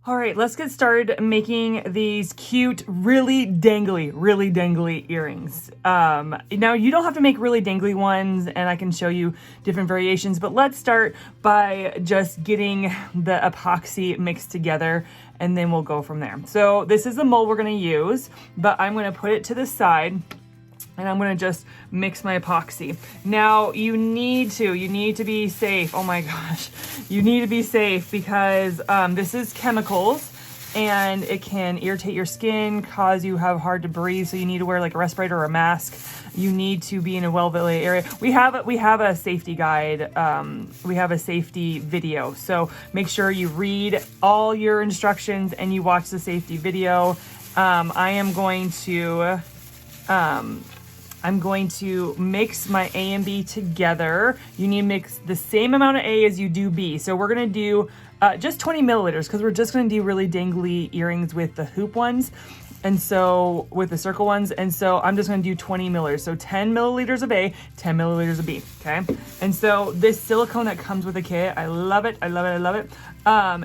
All right, let's get started making these cute, really dangly earrings. Now you don't have to make really dangly ones, and I can show you different variations, but let's start by just getting the epoxy mixed together, and then we'll go from there. So this is the mold we're gonna use, but I'm gonna put it to the side, and I'm gonna just mix my epoxy. Now you need to be safe. Oh my gosh, you need to be safe because this is chemicals and it can irritate your skin, cause you have hard to breathe. So you need to wear like a respirator or a mask. You need to be in a well-ventilated area. We have a safety guide. We have a safety video. So make sure you read all your instructions and you watch the safety video. I'm going to mix my A and B together. You need to mix the same amount of A as you do B. So we're gonna do just 20 milliliters because we're just gonna do really dangly earrings with the hoop ones. And so with the circle ones. And so I'm just gonna do 20 milliliters. So 10 milliliters of A, 10 milliliters of B, okay? And so this silicone that comes with the kit, I love it, I love it, I love it.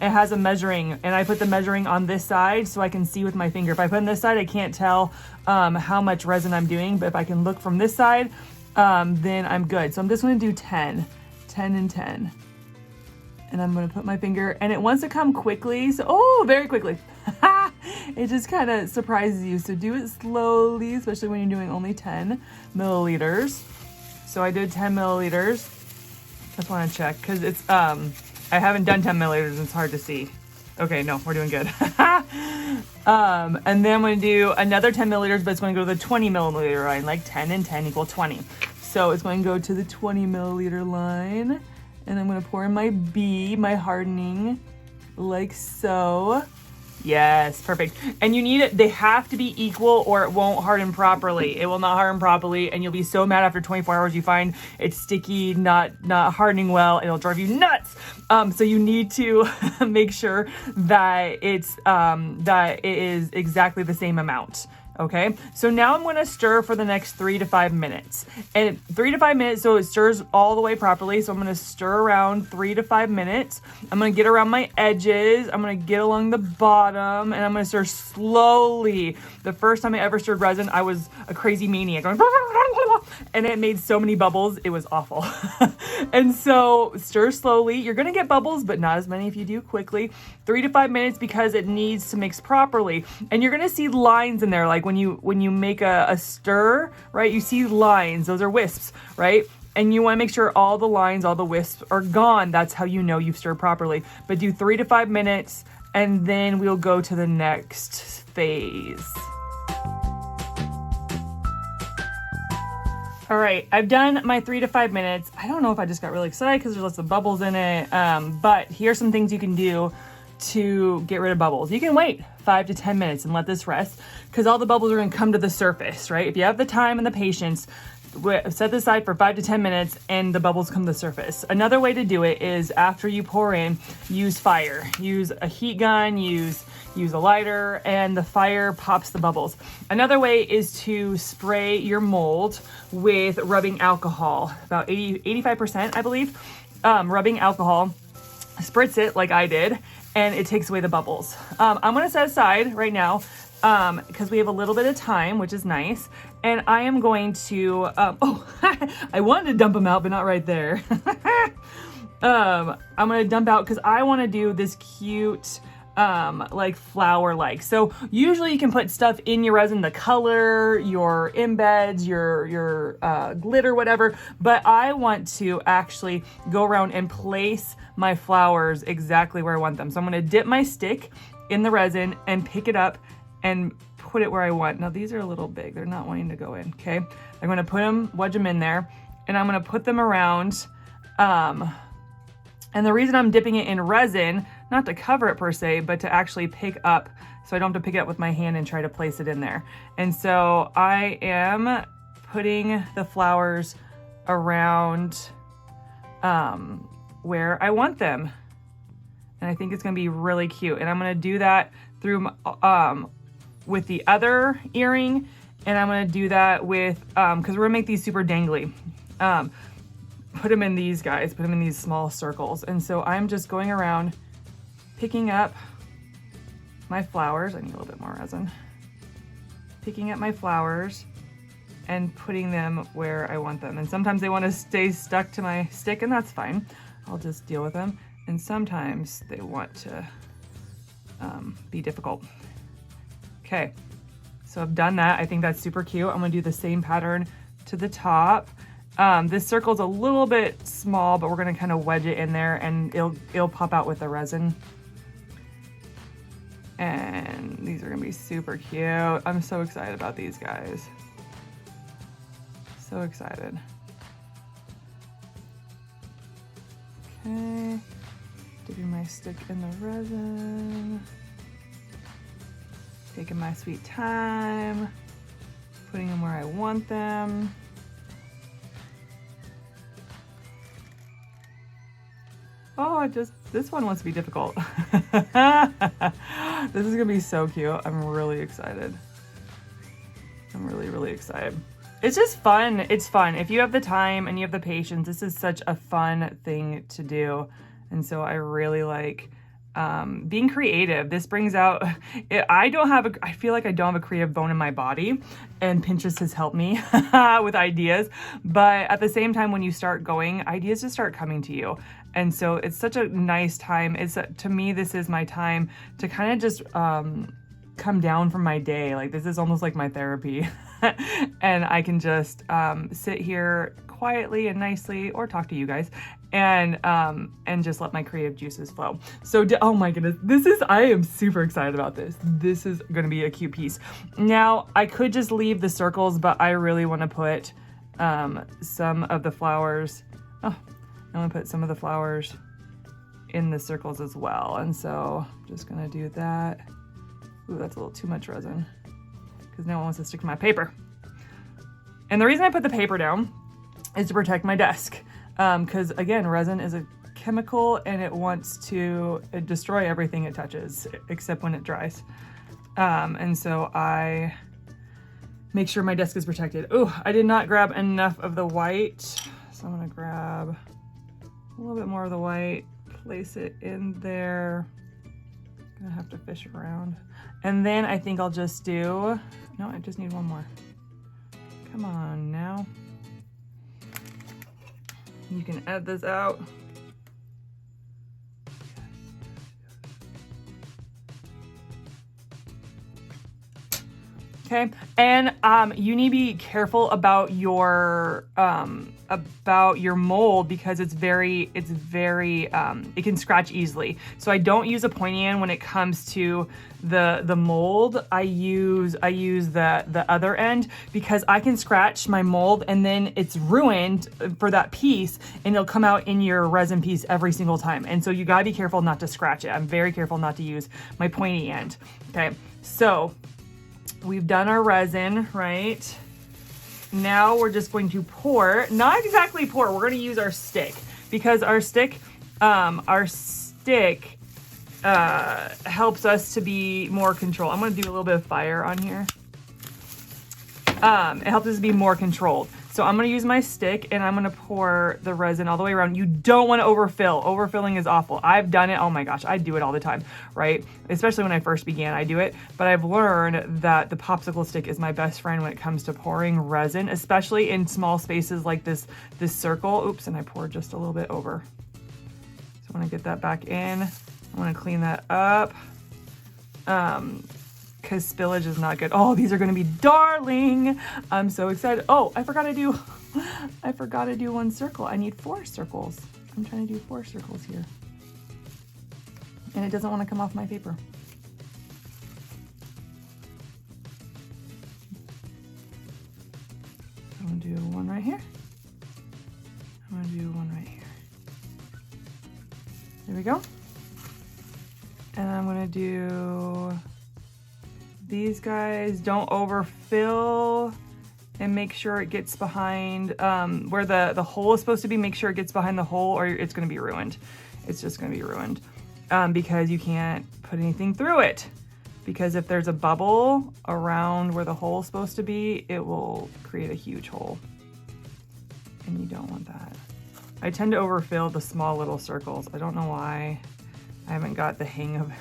It has a measuring, and I put the measuring on this side so I can see with my finger. If I put on this side, I can't tell how much resin I'm doing, but if I can look from this side, then I'm good. So I'm just gonna do 10 and 10. And I'm gonna put my finger, and it wants to come quickly, so, oh, very quickly. It just kind of surprises you. So do it slowly, especially when you're doing only 10 milliliters. So I did 10 milliliters. Just wanna check, cause it's, I haven't done 10 milliliters and it's hard to see. Okay, no, we're doing good. And then I'm gonna do another 10 milliliters, but it's gonna go to the 20 milliliter line, like 10 and 10 equal 20. So it's going to go to the 20 milliliter line. And I'm gonna pour in my B, my hardening, like so. Yes, perfect. And you need it, they have to be equal or it won't harden properly. It will not harden properly and you'll be so mad after 24 hours you find it's sticky, not hardening well, and it'll drive you nuts. So you need to make sure that that it is exactly the same amount. Okay, so now I'm gonna stir for the next 3 to 5 minutes. And 3 to 5 minutes, so it stirs all the way properly. So I'm gonna stir around 3 to 5 minutes. I'm gonna get around my edges. I'm gonna get along the bottom, and I'm gonna stir slowly. The first time I ever stirred resin, I was a crazy maniac going, and it made so many bubbles. It was awful. And so stir slowly. You're gonna get bubbles, but not as many if you do quickly. 3 to 5 minutes because it needs to mix properly. And you're gonna see lines in there, like when you make a stir, right? You see lines, those are wisps, right? And you wanna make sure all the lines, all the wisps are gone. That's how you know you've stirred properly. But do 3 to 5 minutes, and then we'll go to the next phase. All right, I've done my 3 to 5 minutes. I don't know if I just got really excited because there's lots of bubbles in it, but here's some things you can do to get rid of bubbles. You can wait 5 to 10 minutes and let this rest because all the bubbles are gonna come to the surface, right? If you have the time and the patience, set this aside for 5 to 10 minutes and the bubbles come to the surface. Another way to do it is after you pour in, use fire. Use a heat gun, use a lighter, and the fire pops the bubbles. Another way is to spray your mold with rubbing alcohol, about 85%, I believe. Rubbing alcohol, spritz it like I did, and it takes away the bubbles. I'm gonna set aside right now because we have a little bit of time, which is nice. And I am going to, I wanted to dump them out, but not right there. I'm gonna dump out because I wanna do this cute, like flower-like. So usually you can put stuff in your resin, the color, your embeds, your glitter, whatever, but I want to actually go around and place my flowers exactly where I want them. So I'm gonna dip my stick in the resin and pick it up and put it where I want. Now these are a little big, they're not wanting to go in, okay? I'm gonna put them, wedge them in there, and I'm gonna put them around, and the reason I'm dipping it in resin, not to cover it per se, but to actually pick up, so I don't have to pick it up with my hand and try to place it in there. And so I am putting the flowers around where I want them. And I think it's gonna be really cute. And I'm gonna do that through with the other earring, and I'm gonna do that with, because we're gonna make these super dangly. Put them in these guys, put them in these small circles. And so I'm just going around picking up my flowers. I need a little bit more resin. Picking up my flowers and putting them where I want them. And sometimes they want to stay stuck to my stick, and that's fine. I'll just deal with them. And sometimes they want to be difficult. Okay, so I've done that. I think that's super cute. I'm gonna do the same pattern to the top. This circle's a little bit small, but we're gonna kind of wedge it in there and it'll pop out with the resin. And these are gonna be super cute. I'm so excited about these guys. So excited. Okay, dipping my stick in the resin. Taking my sweet time, putting them where I want them. Oh, this one wants to be difficult. This is gonna be so cute. I'm really excited. I'm really, really excited. It's just fun. It's fun. If you have the time and you have the patience, this is such a fun thing to do. And so I really like being creative. This brings out, I feel like I don't have a creative bone in my body, and Pinterest has helped me with ideas. But at the same time, when you start going, ideas just start coming to you. And so it's such a nice time. To me, this is my time to kind of just come down from my day. Like, this is almost like my therapy. And I can just sit here quietly and nicely, or talk to you guys, and just let my creative juices flow. So, oh my goodness, I am super excited about this. This is gonna be a cute piece. Now, I could just leave the circles, but I really wanna put some of the flowers, I wanna put some of the flowers in the circles as well. And so I'm just gonna do that. Ooh, that's a little too much resin, because now it wants to stick to my paper. And the reason I put the paper down is to protect my desk. Because again, resin is a chemical and it wants to destroy everything it touches, except when it dries. And so I make sure my desk is protected. Oh, I did not grab enough of the white. So I'm gonna grab a little bit more of the white, place it in there. I'm gonna have to fish around. And then I think I'll just no, I just need one more. Come on now. You can add this out. Okay, and you need to be careful about your mold, because it can scratch easily. So I don't use a pointy end when it comes to the mold. I use the other end, because I can scratch my mold and then it's ruined for that piece, and it'll come out in your resin piece every single time. And so you gotta be careful not to scratch it. I'm very careful not to use my pointy end. Okay, so we've done our resin, right? Now we're just going to pour, not exactly pour, we're going to use our stick, because our stick helps us to be more controlled. I'm going to do a little bit of fire on here. It helps us to be more controlled. So I'm going to use my stick and I'm going to pour the resin all the way around. You don't want to overfill. Overfilling is awful. I've done it. Oh my gosh, I do it all the time, right? Especially when I first began, I do it. But I've learned that the popsicle stick is my best friend when it comes to pouring resin, especially in small spaces like this circle. Oops, and I poured just a little bit over. So I want to get that back in. I want to clean that up. Because spillage is not good. Oh, these are gonna be darling. I'm so excited. Oh, I forgot to do one circle. I need 4 circles. I'm trying to do 4 circles here. And it doesn't want to come off my paper. I'm gonna do one right here. I'm gonna do one right here. There we go. And I'm gonna do these guys. Don't overfill, and make sure it gets behind where the hole is supposed to be. Make sure it gets behind the hole, or it's going to be ruined. It's just going to be ruined because you can't put anything through it, because if there's a bubble around where the hole is supposed to be, it will create a huge hole, and you don't want that. I tend to overfill the small little circles. I don't know why. I haven't got the hang of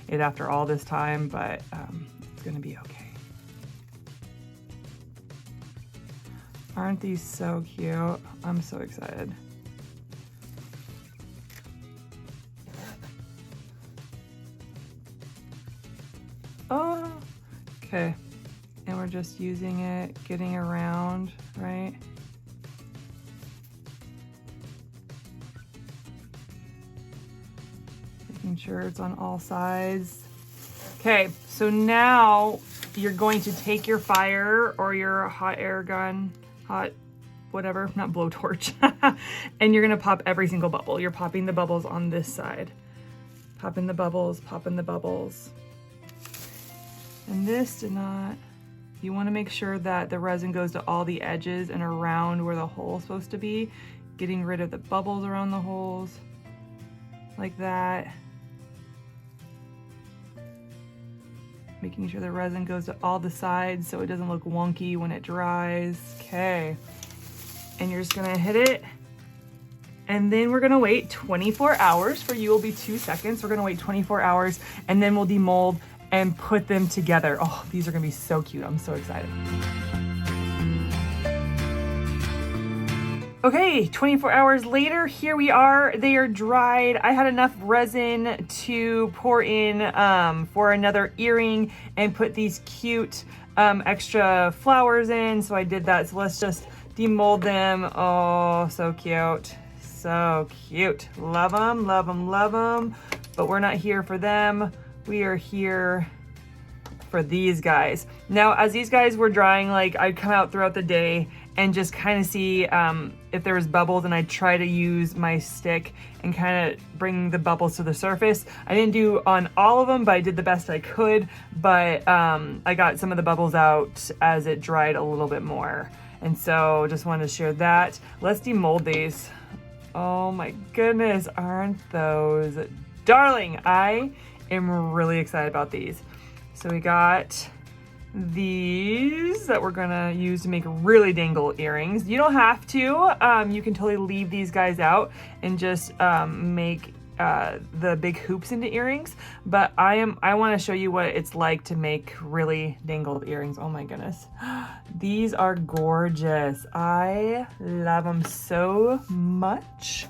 it after all this time, but it's gonna be okay. Aren't these so cute? I'm so excited. Oh, okay. And we're just using it, getting around, right? Making sure it's on all sides. Okay, so now you're going to take your fire or your hot air gun, hot whatever, not blowtorch, and you're gonna pop every single bubble. You're popping the bubbles on this side. Popping the bubbles, popping the bubbles. And this did not, you wanna make sure that the resin goes to all the edges and around where the hole is supposed to be, getting rid of the bubbles around the holes, like that. Making sure the resin goes to all the sides so it doesn't look wonky when it dries. Okay. And you're just gonna hit it. And then we're gonna wait 24 hours. For you will be 2 seconds. We're gonna wait 24 hours and then we'll demold and put them together. Oh, these are gonna be so cute. I'm so excited. Okay, 24 hours later, here we are. They are dried. I had enough resin to pour in for another earring and put these cute extra flowers in. So I did that. So let's just demold them. Oh, so cute. So cute. Love them, love them, love them. But we're not here for them. We are here for these guys. Now, as these guys were drying, like I'd come out throughout the day and just kind of see if there was bubbles, and I'd try to use my stick and kind of bring the bubbles to the surface. I didn't do on all of them, but I did the best I could. But I got some of the bubbles out as it dried a little bit more. And so just wanted to share that. Let's demold these. Oh my goodness, aren't those darling? I am really excited about these. So we got these that we're gonna use to make really dangle earrings. You don't have to, you can totally leave these guys out and just make the big hoops into earrings, but I want to show you what it's like to make really dangled earrings. Oh my goodness, these are gorgeous. I love them so much.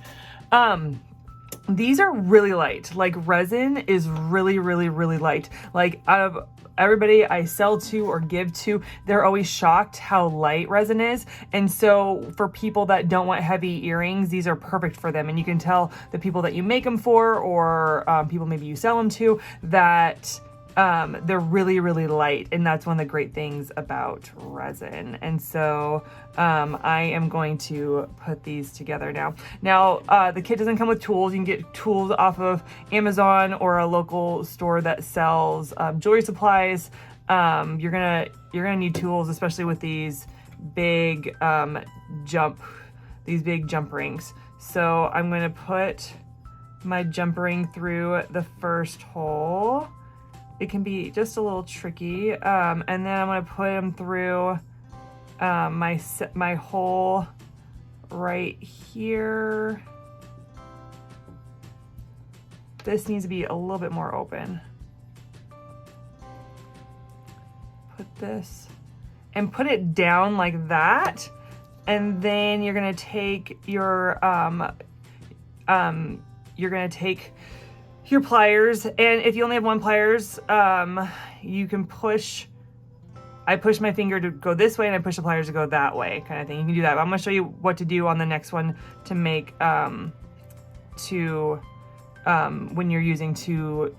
These are really light. Like, resin is really, really, really light. Like, out of everybody I sell to or give to, they're always shocked how light resin is. And so for people that don't want heavy earrings, these are perfect for them. And you can tell the people that you make them for, or people maybe you sell them to, that they're really, really light. And that's one of the great things about resin. And so I am going to put these together now. Now, the kit doesn't come with tools. You can get tools off of Amazon or a local store that sells jewelry supplies. You're gonna need tools, especially with these big jump rings. So I'm gonna put my jump ring through the first hole. It can be just a little tricky. And then I'm gonna put them through my hole right here. This needs to be a little bit more open. Put this and put it down like that. And then you're gonna take your your pliers, and if you only have one pliers, you can push. I push my finger to go this way and I push the pliers to go that way, kind of thing. You can do that. But I'm gonna show you what to do on the next one to make when you're using two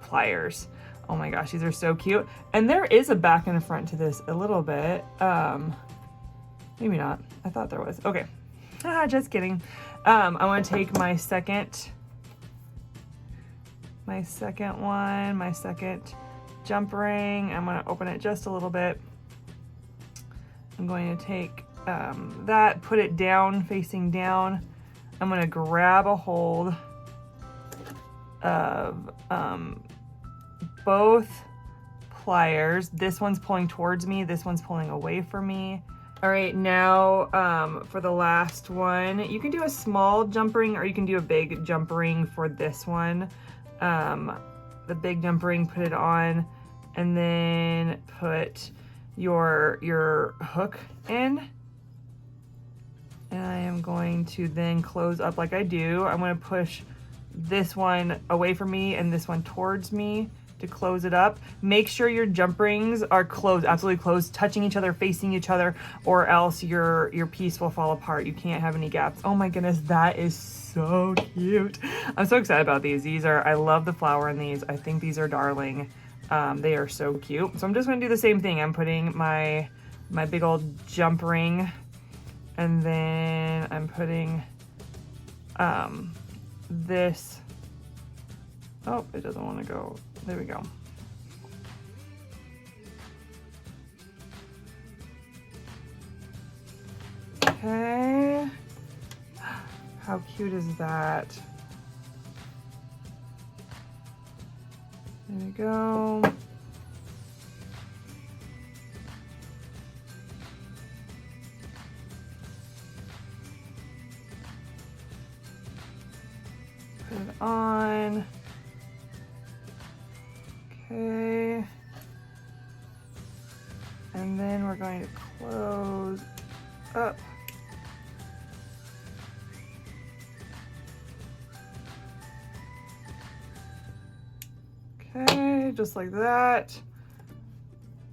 pliers. Oh my gosh, these are so cute. And there is a back and a front to this a little bit. Maybe not. I thought there was. Okay. Just kidding. I want to take my second jump ring. I'm going to open it just a little bit. I'm going to take that, put it down, facing down. I'm going to grab a hold of both pliers. This one's pulling towards me, this one's pulling away from me, All right, now for the last one, you can do a small jump ring or you can do a big jump ring for this one. The big jump ring, put it on, and then put your hook in. And I am going to then close up like I do. I'm going to push this one away from me and this one towards me to close it up. Make sure your jump rings are closed, absolutely closed, touching each other, facing each other, or else your piece will fall apart. You can't have any gaps. Oh my goodness, that is so cute. I'm so excited about these. I love the flower in these. I think these are darling. They are so cute. So I'm just gonna do the same thing. I'm putting my big old jump ring, and then I'm putting this, oh, it doesn't want to go. There we go. Okay. How cute is that? There we go. Put it on. Okay. And then we're going to close up. Okay, just like that.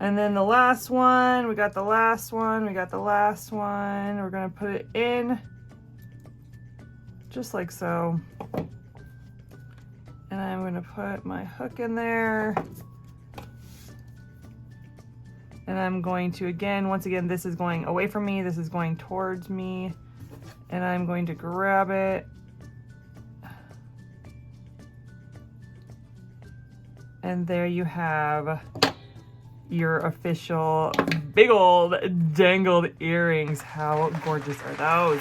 And then the last one, we got the last one, we got the last one. We're gonna put it in just like so. And I'm gonna put my hook in there. And I'm going to, once again, this is going away from me, this is going towards me. And I'm going to grab it. And there you have your official big old dangled earrings. How gorgeous are those?